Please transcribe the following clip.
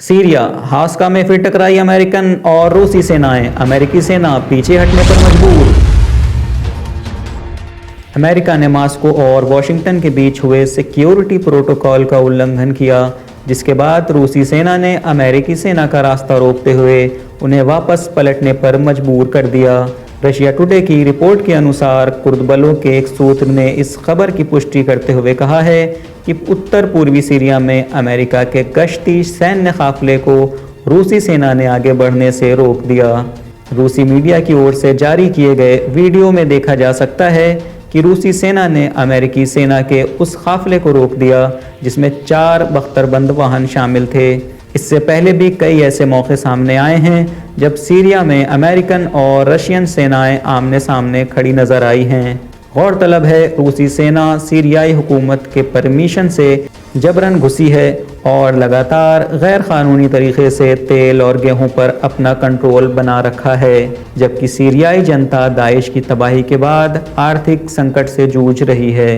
Syria हास्का में फिर टकराई अमेरिकन और रूसी सेनाएं, अमेरिकी सेना पीछे हटने पर मजबूर। अमेरिका ने मास्को और वॉशिंगटन के बीच हुए सिक्योरिटी प्रोटोकॉल का उल्लंघन किया, जिसके बाद रूसी सेना ने अमेरिकी सेना का रास्ता रोकते हुए उन्हें वापस पलटने पर मजबूर कर दिया। रशिया टुडे की रिपोर्ट के अनुसार कुर्द बलों के एक सूत्र ने इस खबर की पुष्टि करते हुए कहा है कि उत्तर पूर्वी सीरिया में अमेरिका के गश्ती सैन्य काफिले को रूसी सेना ने आगे बढ़ने से रोक दिया। रूसी मीडिया की ओर से जारी किए गए वीडियो में देखा जा सकता है कि रूसी सेना ने अमेरिकी सेना के उस काफिले को रोक दिया जिसमें 4 बख्तरबंद वाहन शामिल थे। इससे पहले भी कई ऐसे मौके सामने आए हैं जब सीरिया में अमेरिकन और रशियन सेनाएं आमने सामने खड़ी नजर आई हैं। गौरतलब है रूसी सेना सीरियाई हुकूमत के परमिशन से जबरन घुसी है और लगातार गैर कानूनी तरीके से तेल और गेहूं पर अपना कंट्रोल बना रखा है, जबकि सीरियाई जनता दाइश की तबाही के बाद आर्थिक संकट से जूझ रही है।